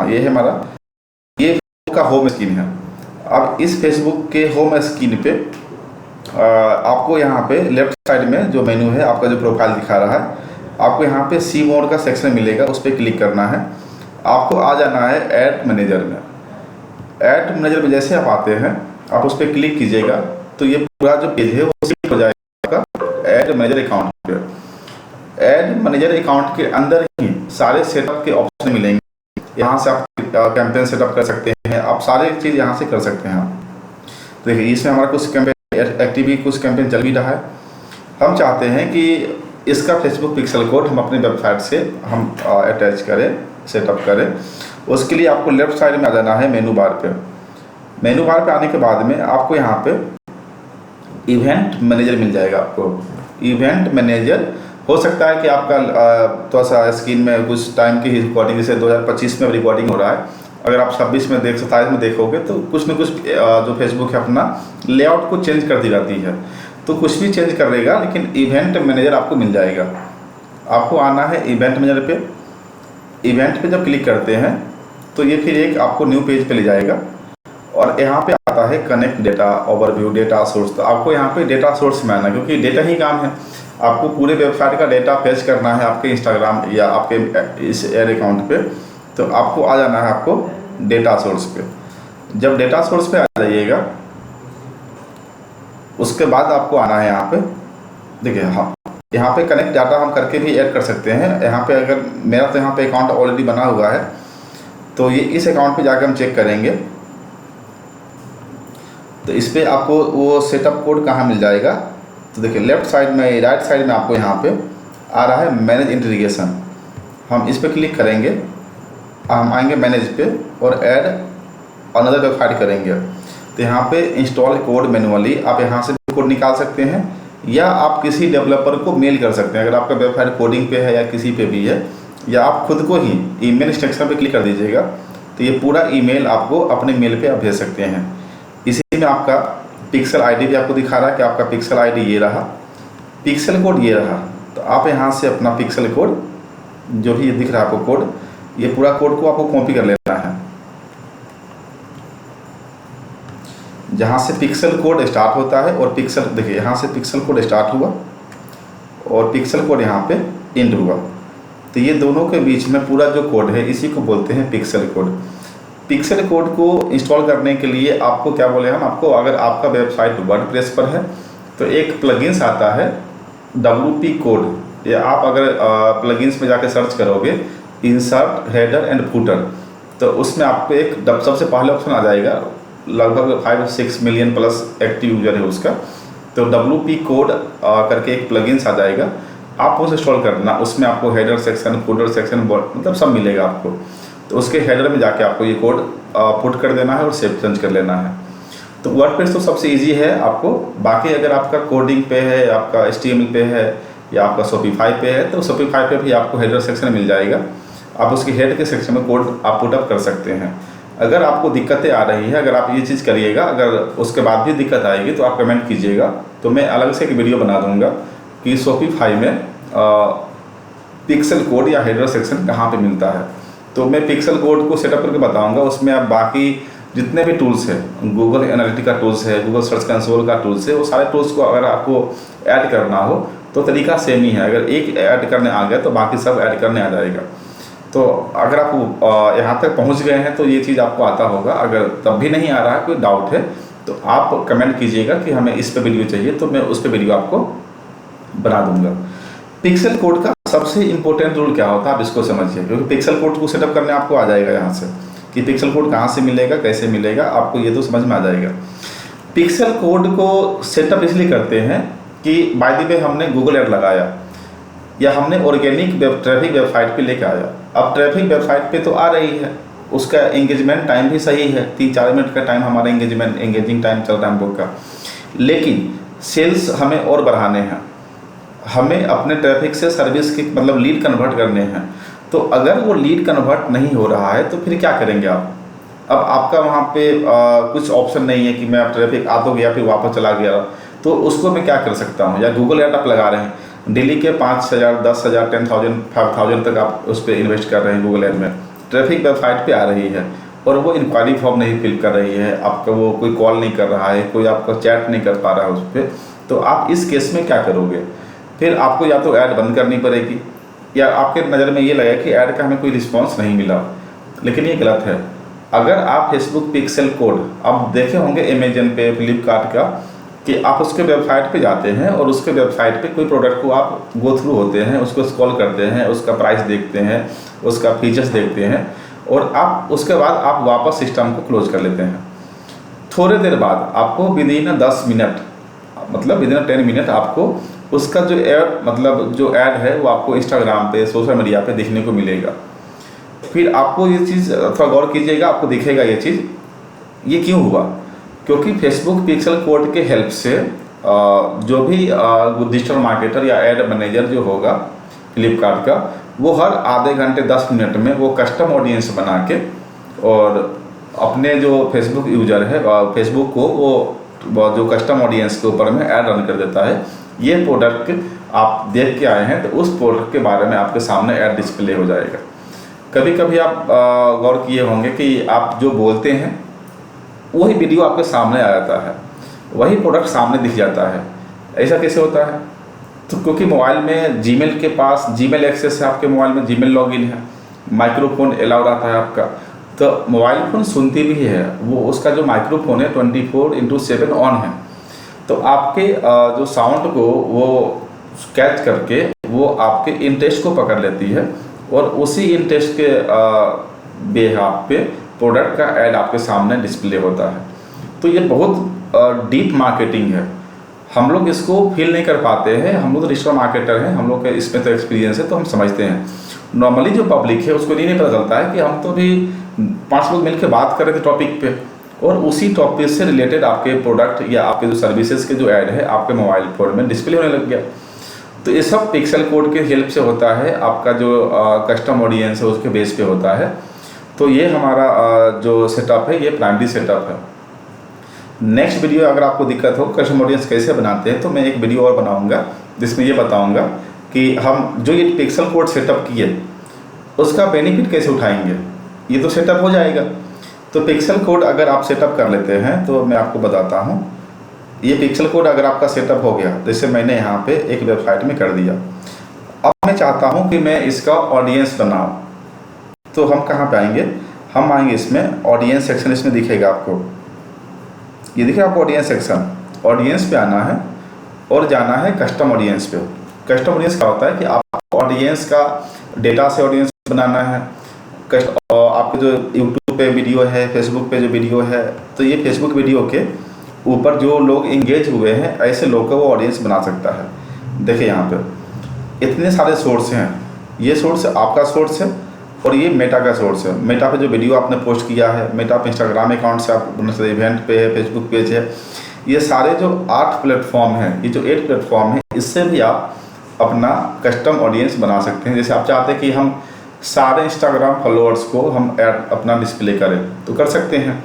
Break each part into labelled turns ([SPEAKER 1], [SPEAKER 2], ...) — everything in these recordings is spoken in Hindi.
[SPEAKER 1] हाँ, ये है हमारा, ये फेसबुक का होम स्क्रीन है। अब इस फेसबुक के होम स्क्रीन पे आपको यहाँ पे लेफ्ट साइड में जो मेनू है, आपका जो प्रोफाइल दिखा रहा है, आपको यहाँ पे सी मोड का सेक्शन मिलेगा, उस पर क्लिक करना है। आपको आ जाना है ऐड मैनेजर में। ऐड मैनेजर में जैसे आप आते हैं, आप उस पर क्लिक कीजिएगा तो ये पूरा जो पेज है वो सिलेक्ट हो जाएगा ऐड मैनेजर अकाउंट पे। ऐड मैनेजर अकाउंट के अंदर ही सारे सेटअप के ऑप्शन मिलेंगे। यहाँ से आप कैंपेन सेटअप कर सकते हैं, आप सारे चीज़ यहाँ से कर सकते हैं। तो देखिए, इसमें हमारा कुछ कैंपेन एक्टिव, कुछ कैंपेन चल भी रहा है। हम चाहते हैं कि इसका फेसबुक पिक्सल कोड हम अपने वेबसाइट से हम अटैच करें, सेटअप करें। उसके लिए आपको लेफ्ट साइड में आ जाना है मेनू बार पे। मेनू बार पे आने के बाद में आपको यहाँ पे इवेंट मैनेजर मिल जाएगा। आपको इवेंट मैनेजर हो सकता है कि आपका थोड़ा सा स्क्रीन में कुछ टाइम की रिकॉर्डिंग, जैसे 2025 में रिकॉर्डिंग हो रहा है, अगर आप 26 में 27 में देखोगे तो कुछ न कुछ जो फेसबुक है अपना लेआउट को चेंज करती रहती है, तो कुछ भी चेंज करेगा, लेकिन इवेंट मैनेजर आपको मिल जाएगा। आपको आना है इवेंट मैनेजर पे। इवेंट पे जब क्लिक करते हैं तो ये फिर एक आपको न्यू पेज पे ले जाएगा और यहाँ पे आता है connect data, overview, data source. तो आपको यहाँ पे डेटा सोर्स में आना है, क्योंकि डेटा ही काम है। आपको पूरे वेबसाइट का डेटा फेच करना है आपके इंस्टाग्राम या आपके इस एड अकाउंट पे, तो आपको आ जाना है आपको डेटा सोर्स पे। जब डेटा सोर्स पे आ जाइएगा, उसके बाद आपको आना है यहाँ पे। देखिए, हाँ, यहाँ पे कनेक्ट डाटा हम करके भी ऐड कर सकते हैं। यहाँ पे अगर मेरा तो यहाँ पे अकाउंट ऑलरेडी बना हुआ है, तो ये इस अकाउंट पे जाकर हम चेक करेंगे। तो इस पर आपको वो सेटअप कोड कहाँ मिल जाएगा, तो देखिए लेफ्ट साइड में, राइट साइड में आपको यहाँ पे आ रहा है मैनेज इंटीग्रेशन। हम इस पर क्लिक करेंगे, हम आएंगे मैनेज पे और ऐड अनदर वेबसाइट करेंगे। तो यहाँ पे इंस्टॉल कोड मैनुअली, आप यहाँ से भी कोड निकाल सकते हैं या आप किसी डेवलपर को मेल कर सकते हैं। अगर आपका वेबसाइट कोडिंग पे है या किसी पे भी है, या आप खुद को ही ईमेल इंस्ट्रक्शन पे क्लिक कर दीजिएगा, तो ये पूरा ईमेल आपको अपने मेल पे आप भेज सकते हैं। इसी में आपका पिक्सल आईडी भी आपको दिखा रहा है कि आपका पिक्सल आईडी ये रहा, पिक्सल कोड ये रहा। तो आप यहाँ से अपना पिक्सल कोड, जो भी दिख रहा है आपको कोड, ये पूरा कोड को आपको कॉपी कर लेना है। जहाँ से पिक्सल कोड स्टार्ट होता है और पिक्सल, देखिए यहाँ से पिक्सल कोड स्टार्ट हुआ और पिक्सल कोड यहाँ पे एंड हुआ, तो ये दोनों के बीच में पूरा जो कोड है, इसी को बोलते हैं पिक्सल कोड। पिक्सल कोड को इंस्टॉल करने के लिए आपको क्या बोले हम आपको, अगर आपका वेबसाइट वर्डप्रेस पर है तो एक प्लगइन्स आता है WP कोड, या आप अगर प्लगइन्स में जाके सर्च करोगे इंसर्ट हेडर एंड फुटर, तो उसमें आपको एक सबसे पहले ऑप्शन आ जाएगा। लगभग 5-6 मिलियन प्लस एक्टिव यूजर है उसका। तो WP कोड करके एक प्लगइन्स आ जाएगा, आप उसे इंस्टॉल करना। उसमें आपको हेडर सेक्शन, फुटर सेक्शन, मतलब सब मिलेगा आपको। तो उसके हेडर में जाके आपको ये कोड पुट कर देना है और सेव चेंज कर लेना है। तो वर्डप्रेस तो सबसे इजी है आपको। बाकी अगर आपका कोडिंग पे है, आपका HTML पे है या आपका शॉपिफाई पे है, तो शॉपिफाई पे भी आपको हेडर सेक्शन मिल जाएगा। आप उसके हेड के सेक्शन में कोड आप पुटअप कर सकते हैं। अगर आपको दिक्कतें आ रही है, अगर आप ये चीज़ करिएगा, अगर उसके बाद भी दिक्कत आएगी तो आप कमेंट कीजिएगा, तो मैं अलग से एक वीडियो बना दूंगा कि शॉपिफाई में पिक्सल कोड या हेडर सेक्शन कहाँ पे मिलता है। तो मैं पिक्सल कोड को सेटअप करके बताऊंगा। उसमें आप बाकी जितने भी टूल्स हैं, गूगल एनालिटिका टूल्स है, गूगल सर्च कंसोल का टूल्स है, वो सारे टूल्स को अगर आपको ऐड करना हो तो तरीका सेम ही है। अगर एक ऐड करने आ गया तो बाकी सब ऐड करने आ जाएगा। तो अगर आप यहाँ तक पहुँच गए हैं तो ये चीज़ आपको आता होगा। अगर तब भी नहीं आ रहा है, कोई डाउट है, तो आप कमेंट कीजिएगा कि हमें इस पर वीडियो चाहिए, तो मैं उस पर वीडियो आपको बना दूंगा। पिक्सल कोड का सबसे इंपॉर्टेंट रूल क्या होता है, आप इसको समझिए, क्योंकि पिक्सल कोड को सेटअप करने आपको आ जाएगा यहाँ से कि पिक्सल कोड कहाँ से मिलेगा, कैसे मिलेगा, आपको ये तो समझ में आ जाएगा। पिक्सल कोड को सेटअप इसलिए करते हैं कि बाय द वे हमने गूगल ऐड लगाया या हमने ऑर्गेनिक ट्रैफिक वेबसाइट पे लेके आया। अब ट्रैफिक वेबसाइट पे तो आ रही है, उसका एंगेजमेंट टाइम भी सही है, 3-4 मिनट का टाइम हमारा एंगेजिंग टाइम चल रहा है हम लोग का। लेकिन सेल्स हमें और बढ़ाने हैं, हमें अपने ट्रैफिक से सर्विस की मतलब लीड कन्वर्ट करने हैं। तो अगर वो लीड कन्वर्ट नहीं हो रहा है तो फिर क्या करेंगे आप। अब आपका वहाँ पे कुछ ऑप्शन नहीं है कि मैं अब ट्रैफिक आ तो गया फिर वापस चला गया, तो उसको मैं क्या कर सकता हूँ। या गूगल ऐड आप लगा रहे हैं, डेली के 5,000, 10,000, 10,000, 5,000 तक आप उस पर इन्वेस्ट कर रहे हैं गूगल ऐड में, ट्रैफिक वेबसाइट पे आ रही है और वो इंक्वायरी फॉर्म नहीं फिल कर रही है, आपका वो कोई कॉल नहीं कर रहा है, कोई आपका चैट नहीं कर पा रहा है उस पर, तो आप इस केस में क्या करोगे? फिर आपको या तो ऐड बंद करनी पड़ेगी, या आपके नज़र में ये लगे कि ऐड का हमें कोई रिस्पॉन्स नहीं मिला, लेकिन ये गलत है। अगर आप फेसबुक पिक्सल कोड आप देखे होंगे अमेजन पे, फ्लिपकार्ट का, कि आप उसके वेबसाइट पे जाते हैं और उसके वेबसाइट पे कोई प्रोडक्ट को आप गो थ्रू होते हैं, उसको स्क्रॉल करते हैं, उसका प्राइस देखते हैं, उसका फीचर्स देखते हैं, और आप उसके बाद आप वापस सिस्टम को क्लोज कर लेते हैं। थोड़ी देर बाद आपको विदिन 10 मिनट, मतलब विदिन 10 मिनट आपको उसका जो ऐड, मतलब जो ऐड है वो आपको इंस्टाग्राम पे, सोशल मीडिया पे देखने को मिलेगा। फिर आपको ये चीज़ थोड़ा गौर कीजिएगा, आपको दिखेगा ये चीज़, ये क्यों हुआ? क्योंकि फेसबुक पिक्सल कोड के हेल्प से जो भी डिजिटल मार्केटर या एड मैनेजर जो होगा फ्लिपकार्ट का, वो हर आधे घंटे 10 मिनट में वो कस्टम ऑडियंस बना के और अपने जो फेसबुक यूजर है फेसबुक को वो जो कस्टम ऑडियंस के ऊपर में ऐड रन कर देता है। ये प्रोडक्ट आप देख के आए हैं तो उस प्रोडक्ट के बारे में आपके सामने ऐड डिस्प्ले हो जाएगा। कभी कभी आप गौर किए होंगे कि आप जो बोलते हैं वही वीडियो आपके सामने आ जाता है, वही प्रोडक्ट सामने दिख जाता है। ऐसा कैसे होता है? तो क्योंकि मोबाइल में जीमेल के पास जीमेल एक्सेस है, आपके मोबाइल में जीमेल लॉगिन है, माइक्रोफोन अलाउ रहता है आपका, तो मोबाइल फ़ोन सुनती भी है, वो उसका जो माइक्रोफोन है 24/7 ऑन है, तो आपके जो साउंड को वो कैच करके वो आपके इंटरेस्ट को पकड़ लेती है और उसी इंटरेस्ट के बेहाफ पे प्रोडक्ट का ऐड आपके सामने डिस्प्ले होता है। तो ये बहुत डीप मार्केटिंग है, हम लोग इसको फील नहीं कर पाते हैं। हम लोग तो डिजिटल मार्केटर हैं, हम लोग के इसमें तो एक्सपीरियंस है, तो हम समझते हैं। नॉर्मली जो पब्लिक है उसको नहीं पता चलता है कि हम तो भी 5 लोग मिलकर बात कर रहे थे टॉपिक पे, और उसी टॉपिक से रिलेटेड आपके प्रोडक्ट या आपके जो सर्विसेज के जो ऐड है आपके मोबाइल फ़ोन में डिस्प्ले होने लग गया। तो ये सब पिक्सल कोड के हेल्प से होता है, आपका जो कस्टम ऑडियंस है उसके बेस पे होता है। तो ये हमारा जो सेटअप है ये प्राइमरी सेटअप है। नेक्स्ट वीडियो अगर आपको दिक्कत हो कस्टम ऑडियंस कैसे बनाते हैं, तो मैं एक वीडियो और बनाऊंगा जिसमें ये बताऊंगा कि हम जो ये पिक्सल कोड सेटअप किए उसका बेनिफिट कैसे उठाएंगे। ये तो सेटअप हो जाएगा, तो पिक्सल कोड अगर आप सेटअप कर लेते हैं तो मैं आपको बताता हूँ। ये पिक्सल कोड अगर आपका सेटअप हो गया, जैसे मैंने यहाँ पे एक वेबसाइट में कर दिया, अब मैं चाहता हूँ कि मैं इसका ऑडियंस बनाऊँ, तो हम कहाँ पे आएंगे? हम आएंगे इसमें ऑडियंस सेक्शन, इसमें दिखेगा आपको, ये देखिए आपको ऑडियंस सेक्शन, ऑडियंस पे आना है और जाना है कस्टम ऑडियंस पे। कस्टम ऑडियंस क्या होता है कि आप ऑडियंस का डेटा से ऑडियंस बनाना है। आपके जो यूट्यूब पे वीडियो है, फेसबुक पे जो वीडियो है, तो ये फेसबुक वीडियो के ऊपर जो लोग इंगेज हुए हैं ऐसे लोग का वो ऑडियंस बना सकता है। देखिए यहाँ पे इतने सारे सोर्स हैं, ये सोर्स आपका सोर्स है और ये मेटा का सोर्स है। मेटा पे जो वीडियो आपने पोस्ट किया है, मेटा पे इंस्टाग्राम अकाउंट से आप इवेंट पे है, फेसबुक पेज है, ये सारे जो 8 प्लेटफॉर्म हैं, ये जो 8 प्लेटफॉर्म हैं, इससे भी आप अपना कस्टम ऑडियंस बना सकते हैं। जैसे आप चाहते हैं कि हम सारे इंस्टाग्राम फॉलोअर्स को हम ऐड अपना डिस्प्ले करें तो कर सकते हैं।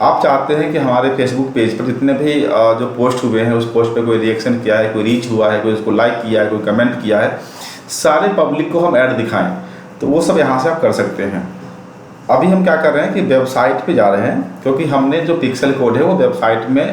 [SPEAKER 1] आप चाहते हैं कि हमारे फेसबुक पेज पर जितने भी जो पोस्ट हुए हैं उस पोस्ट पे कोई रिएक्शन किया है, कोई रीच हुआ है, कोई उसको लाइक किया है, कोई कमेंट किया है, सारे पब्लिक को हम ऐड दिखाएं, तो वो सब यहाँ से आप कर सकते हैं। अभी हम क्या कर रहे हैं कि वेबसाइट पे जा रहे हैं, क्योंकि हमने जो पिक्सल कोड है वो वेबसाइट में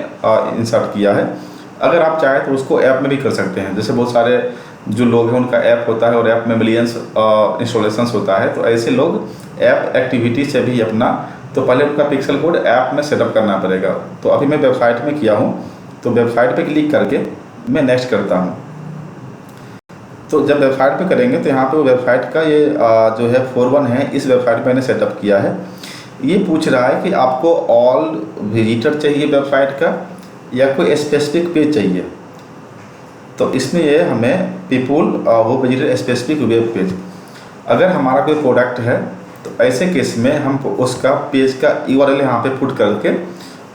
[SPEAKER 1] इंसर्ट किया है। अगर आप चाहें तो उसको ऐप में भी कर सकते हैं। जैसे बहुत सारे जो लोग हैं उनका ऐप होता है और ऐप में मिलियंस इंस्टॉलेशंस होता है, तो ऐसे लोग ऐप एक्टिविटी से भी अपना, तो पहले उनका पिक्सल कोड ऐप में सेटअप करना पड़ेगा। तो अभी मैं वेबसाइट में किया हूँ, तो वेबसाइट पे क्लिक करके मैं नेक्स्ट करता हूँ। तो जब वेबसाइट पे करेंगे तो यहाँ पे वो वेबसाइट का ये जो है 41 है, इस वेबसाइट पे मैंने सेटअप किया है। ये पूछ रहा है कि आपको ऑल विजिटर चाहिए वेबसाइट का या कोई स्पेसिफिक पेज चाहिए। तो इसमें ये हमें पीपुल वो विजिटर स्पेसिफिक वेब पेज। अगर हमारा कोई प्रोडक्ट है तो ऐसे केस में हम उसका पेज का URL यहाँ पे पुट करके,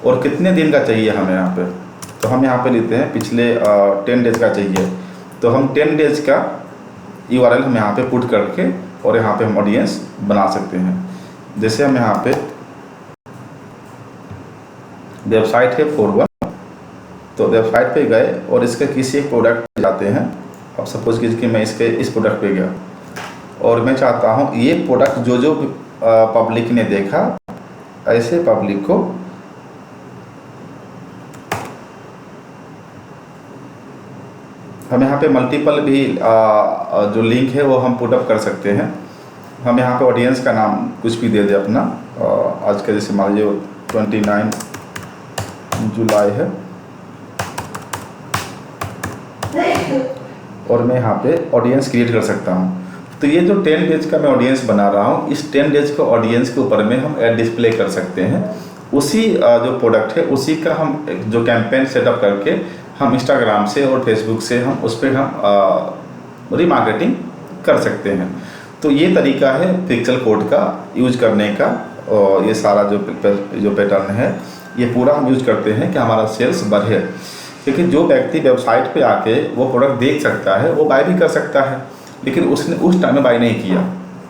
[SPEAKER 1] और कितने दिन का चाहिए हमें यहाँ पे, तो हम यहाँ पे लेते हैं पिछले 10 डेज का चाहिए, तो हम 10 डेज का URL हम यहाँ पे पुट करके और यहाँ पे हम ऑडियंस बना सकते हैं। जैसे हम यहाँ पे वेबसाइट है 41, तो वेबसाइट पे गए और इसके किसी एक प्रोडक्ट पे जाते हैं। अब सपोज कीजिए कि मैं इस प्रोडक्ट पे गया और मैं चाहता हूँ ये प्रोडक्ट जो पब्लिक ने देखा, ऐसे पब्लिक को हम यहाँ पे मल्टीपल भी जो लिंक है वो हम पुटअप कर सकते हैं। हम यहाँ पे ऑडियंस का नाम कुछ भी दे दे अपना, आज का जैसे मान लीजिए 29 जुलाई है, और मैं यहाँ पे ऑडियंस क्रिएट कर सकता हूँ। तो ये जो 10 डेज का मैं ऑडियंस बना रहा हूँ, इस 10 डेज का ऑडियंस के ऊपर में हम ऐड डिस्प्ले कर सकते हैं। उसी जो प्रोडक्ट है उसी का हम जो कैंपेन सेटअप करके हम इंस्टाग्राम से और फेसबुक से हम उस पर हम रीमार्केटिंग कर सकते हैं। तो ये तरीका है पिक्सल कोड का यूज करने का, और ये सारा जो पैटर्न है ये पूरा हम यूज करते हैं कि हमारा सेल्स बढ़े। क्योंकि जो व्यक्ति वेबसाइट पे आके वो प्रोडक्ट देख सकता है वो बाय भी कर सकता है, लेकिन उसने उस टाइम में बाय नहीं किया,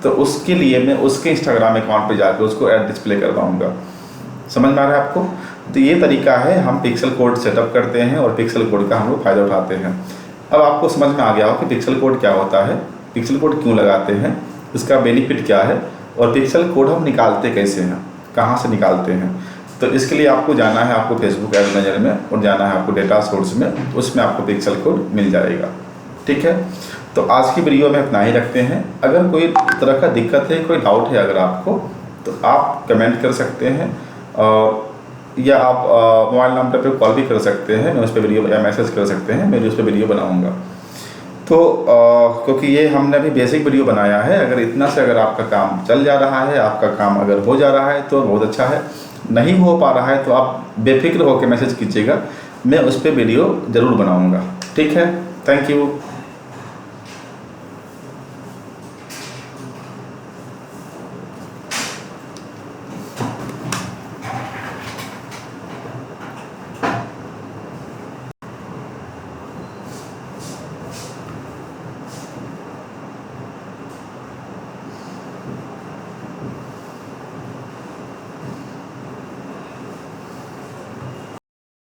[SPEAKER 1] तो उसके लिए मैं उसके इंस्टाग्राम अकाउंट पे जाकर उसको ऐड डिस्प्ले करवाऊँगा। समझ में आ रहा है आपको? तो ये तरीका है, हम पिक्सल कोड सेटअप करते हैं और पिक्सल कोड का हम लोग फ़ायदा उठाते हैं। अब आपको समझ में आ गया हो कि पिक्सल कोड क्या होता है, पिक्सल कोड क्यों लगाते हैं, इसका बेनिफिट क्या है, और पिक्सल कोड हम निकालते कैसे हैं, कहाँ से निकालते हैं। तो इसके लिए आपको जाना है आपको फेसबुक एड मैनेजर में, और जाना है आपको डेटा सोर्स में, उसमें आपको पिक्सल कोड मिल जाएगा। ठीक है, तो आज की वीडियो में इतना ही रखते हैं। अगर कोई तरह का दिक्कत है, कोई डाउट है अगर आपको, तो आप कमेंट कर सकते हैं, या आप मोबाइल नंबर पे कॉल भी कर सकते हैं, मैं उस पर वीडियो या मैसेज कर सकते हैं, मैं उस पर वीडियो बनाऊँगा। तो क्योंकि ये हमने अभी बेसिक वीडियो बनाया है, अगर इतना से अगर आपका काम चल जा रहा है, आपका काम अगर हो जा रहा है तो बहुत अच्छा है, नहीं हो पा रहा है तो आप बेफिक्र होकर मैसेज कीजिएगा, मैं उस पर वीडियो ज़रूर बनाऊँगा। ठीक है, थैंक यू।